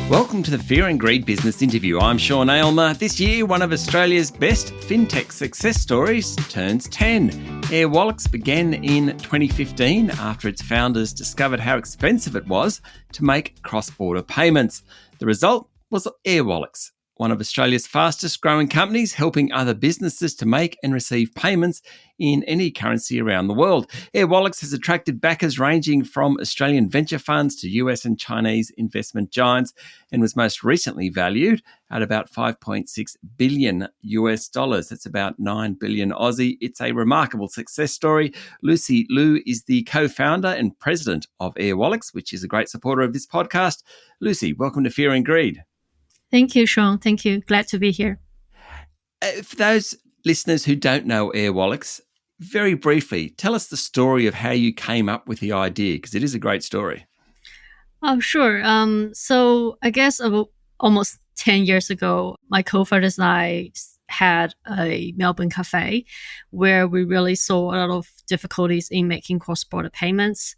Welcome to the Fear and Greed Business Interview. I'm Sean Aylmer. This year, one of Australia's best fintech success stories turns 10. Airwallex began in 2015 after its founders discovered how expensive it was to make cross-border payments. The result was Airwallex, one of Australia's fastest growing companies, helping other businesses to make and receive payments in any currency around the world. Airwallex has attracted backers ranging from Australian venture funds to US and Chinese investment giants, and was most recently valued at about 5.6 billion US dollars. That's about 9 billion Aussie. It's a remarkable success story. Lucy Liu is the co-founder and president of Airwallex, which is a great supporter of this podcast. Lucy, welcome to Fear and Greed. Thank you, Sean. Thank you. Glad to be here. For those listeners who don't know Airwallex, very briefly, tell us the story of how you came up with the idea, because it is a great story. Oh, sure. So I guess almost 10 years ago, my co-founders and I had a Melbourne cafe where we really saw a lot of difficulties in making cross-border payments.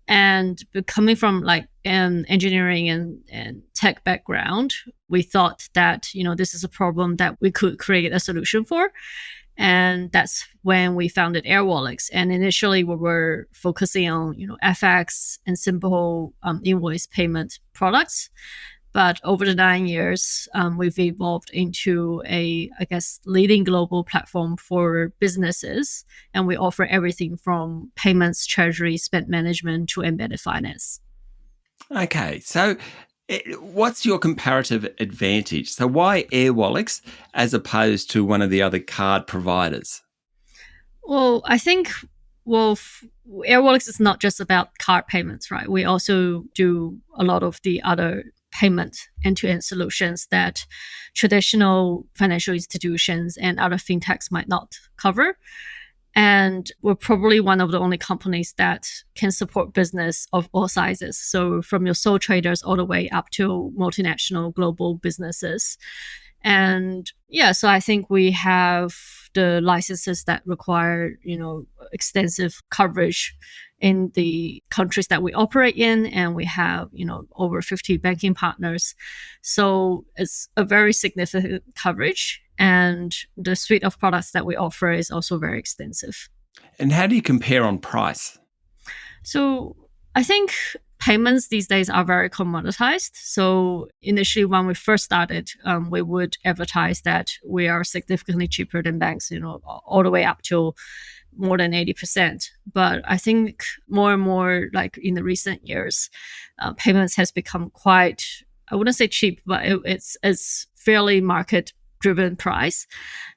And coming from like an engineering and tech background, we thought that, this is a problem that we could create a solution for. And that's when we founded Airwallex. And initially we were focusing on, FX and simple invoice payment products. But over the 9 years, we've evolved into leading global platform for businesses. And we offer everything from payments, treasury, spend management to embedded finance. Okay, so what's your comparative advantage? So why Airwallex as opposed to one of the other card providers? Well, I think, Airwallex is not just about card payments, right? We also do a lot of the other payment end-to-end solutions that traditional financial institutions and other fintechs might not cover. And we're probably one of the only companies that can support business of all sizes. So from your sole traders all the way up to multinational global businesses. And so I think we have the licenses that require, extensive coverage in the countries that we operate in. And we have, over 50 banking partners. So it's a very significant coverage. And the suite of products that we offer is also very extensive. And how do you compare on price? So I think payments these days are very commoditized. So initially, when we first started, we would advertise that we are significantly cheaper than banks, all the way up to more than 80%. But I think more and more, like in the recent years, payments has become quite, I wouldn't say cheap, but it's fairly market-driven price.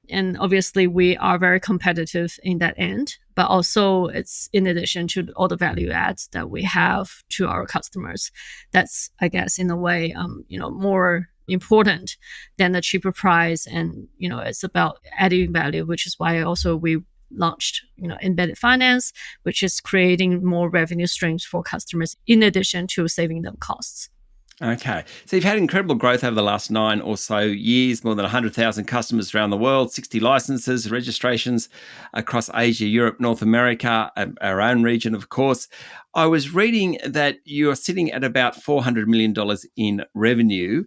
And obviously, we are very competitive in that end. But also, it's in addition to all the value adds that we have to our customers. That's, I guess, in a way, more important than the cheaper price. And, it's about adding value, which is why also we launched, embedded finance, which is creating more revenue streams for customers in addition to saving them costs. Okay. So you've had incredible growth over the last 9 or so years, more than 100,000 customers around the world, 60 licenses, registrations across Asia, Europe, North America, our own region, of course. I was reading that you're sitting at about $400 million in revenue.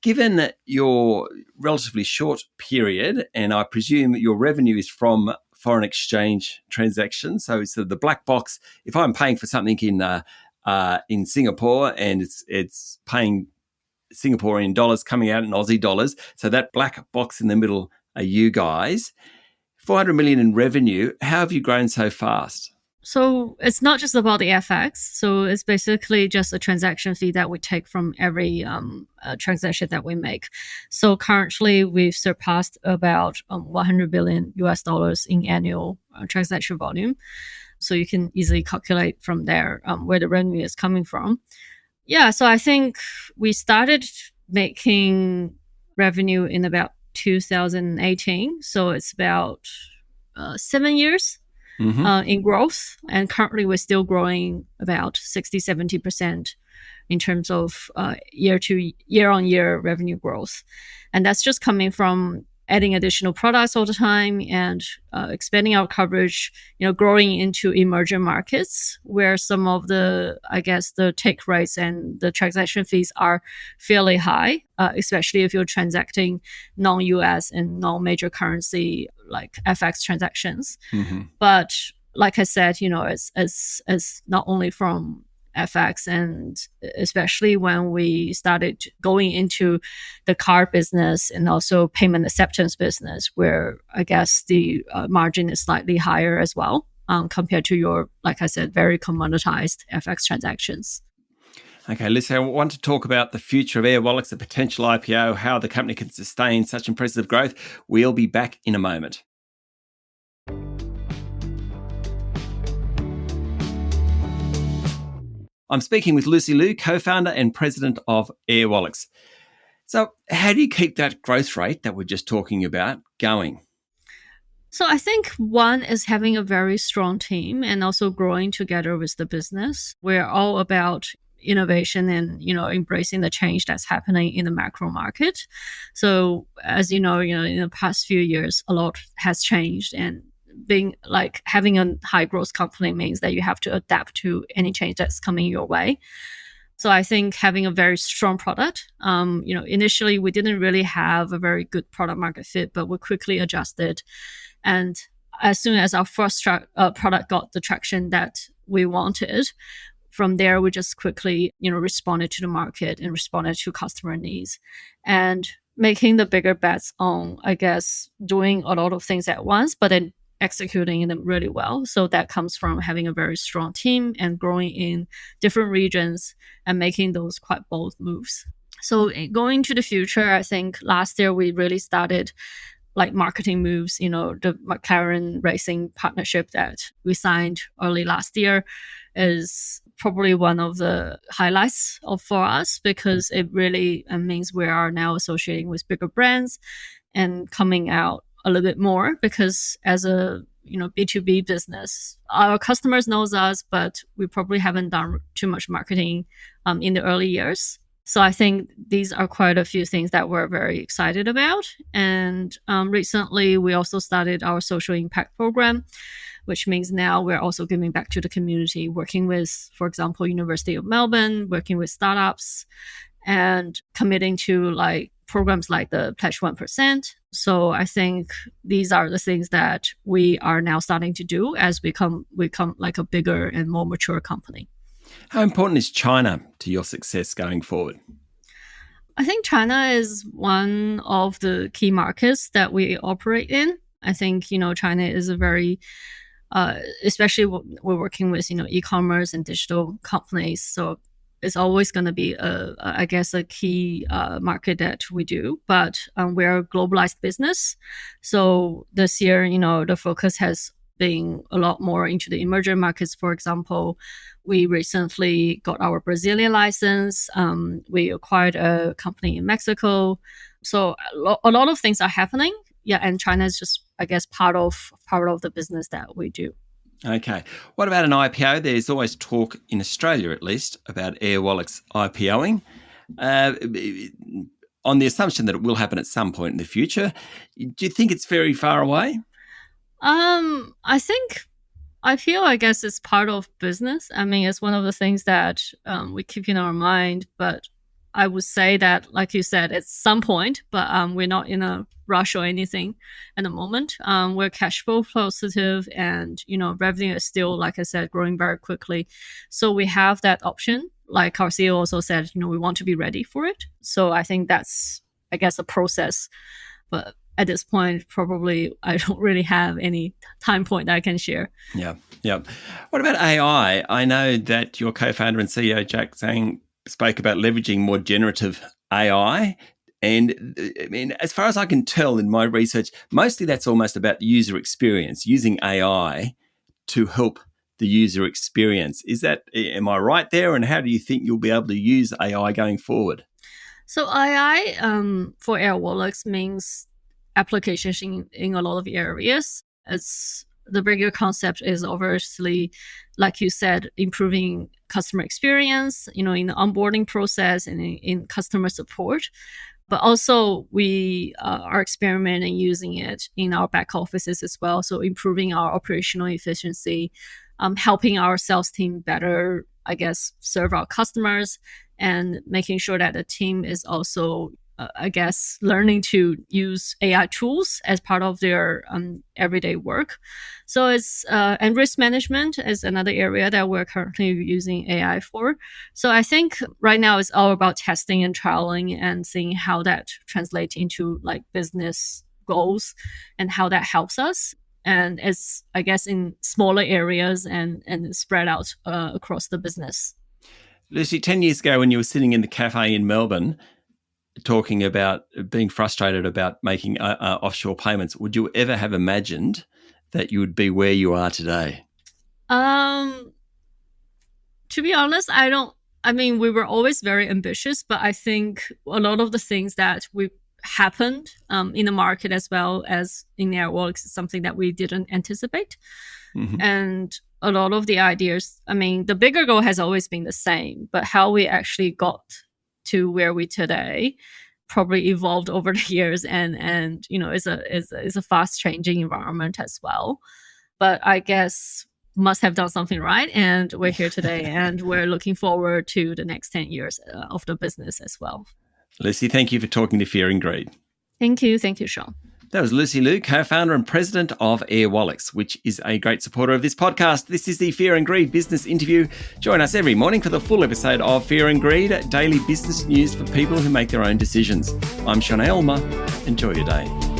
Given your relatively short period, and I presume your revenue is from foreign exchange transactions, so the black box, if I'm paying for something in Singapore and it's paying Singaporean dollars coming out in Aussie dollars. So that black box in the middle are you guys. 400 million in revenue. How have you grown so fast? So it's not just about the FX. So it's basically just a transaction fee that we take from every transaction that we make. So currently we've surpassed about 100 billion US dollars in annual transaction volume. So you can easily calculate from there where the revenue is coming from. Yeah, so I think we started making revenue in about 2018. So it's about 7 years in growth. And currently we're still growing about 60-70% in terms of year on year revenue growth. And that's just coming from adding additional products all the time and expanding our coverage, growing into emerging markets where some of the, I guess, the take rates and the transaction fees are fairly high, especially if you're transacting non-US and non-major currency like FX transactions. Mm-hmm. But like I said, as not only from FX, and especially when we started going into the card business and also payment acceptance business, where I guess the margin is slightly higher as well compared to your, like I said, very commoditized FX transactions. Okay, Lucy, I want to talk about the future of Airwallex, the potential IPO, how the company can sustain such impressive growth. We'll be back in a moment. I'm speaking with Lucy Liu, co-founder and president of Airwallex. So how do you keep that growth rate that we're just talking about going? So I think one is having a very strong team and also growing together with the business. We're all about innovation and, embracing the change that's happening in the macro market. So as in the past few years, a lot has changed, and being like having a high growth company means that you have to adapt to any change that's coming your way. So I think having a very strong product, initially we didn't really have a very good product market fit, but we quickly adjusted. And as soon as our first product got the traction that we wanted, from there we just quickly, responded to the market and responded to customer needs. And making the bigger bets on, I guess, doing a lot of things at once, but then executing them really well. So that comes from having a very strong team and growing in different regions and making those quite bold moves. So going to the future, I think last year we really started like marketing moves, the McLaren racing partnership that we signed early last year is probably one of the highlights for us, because it really means we are now associating with bigger brands and coming out a little bit more, because as a B2B business, our customers knows us, but we probably haven't done too much marketing in the early years. So I think these are quite a few things that we're very excited about. And recently we also started our social impact program, which means now we're also giving back to the community, working with, for example, University of Melbourne, working with startups and committing to like programs like the Pledge 1%. So I think these are the things that we are now starting to do as we become like a bigger and more mature company. How important is China to your success going forward? I think China is one of the key markets that we operate in. I think, China is a very, especially we're working with, e-commerce and digital companies. So it's always going to be, I guess, a key market that we do. But we're a globalized business. So this year, the focus has been a lot more into the emerging markets. For example, we recently got our Brazilian license. We acquired a company in Mexico. So a lot of things are happening. Yeah, and China is just, I guess, part of the business that we do. Okay. What about an IPO? There's always talk, in Australia at least, about Airwallex IPOing. On the assumption that it will happen at some point in the future, do you think it's very far away? I think IPO, I guess, is part of business. I mean, it's one of the things that we keep in our mind. But I would say that, like you said, at some point, but we're not in a rush or anything at the moment. We're cash flow positive, and revenue is still, like I said, growing very quickly. So we have that option. Like our CEO also said, we want to be ready for it. So I think that's, I guess, a process. But at this point, probably I don't really have any time point that I can share. Yeah. What about AI? I know that your co-founder and CEO, Jack Zhang, spoke about leveraging more generative AI. And I mean, as far as I can tell in my research, mostly that's almost about the user experience, using AI to help the user experience. Am I right there? And how do you think you'll be able to use AI going forward? So AI for Airwallex means applications in a lot of areas. It's the bigger concept is obviously, like you said, improving customer experience, in the onboarding process and in customer support. But also we are experimenting using it in our back offices as well. So improving our operational efficiency, helping our sales team better, I guess, serve our customers, and making sure that the team is also, I guess, learning to use AI tools as part of their everyday work. So it's and risk management is another area that we're currently using AI for. So I think right now it's all about testing and trialing and seeing how that translates into like business goals and how that helps us. And it's, I guess, in smaller areas and spread out across the business. Lucy, 10 years ago when you were sitting in the cafe in Melbourne talking about being frustrated about making offshore payments, would you ever have imagined that you would be where you are today? To be honest, we were always very ambitious, but I think a lot of the things that we happened in the market as well as in Airwallex is something that we didn't anticipate. Mm-hmm. And a lot of the ideas, the bigger goal has always been the same, but how we actually got to where we today probably evolved over the years, and is a fast changing environment as well. But I guess must have done something right, and we're here today, and we're looking forward to the next 10 years of the business as well. Lucy, thank you for talking to Fear and Greed. Thank you, Sean. That was Lucy Liu, co-founder and president of Airwallex, which is a great supporter of this podcast. This is the Fear and Greed business interview. Join us every morning for the full episode of Fear and Greed, daily business news for people who make their own decisions. I'm Sean Aylmer. Enjoy your day.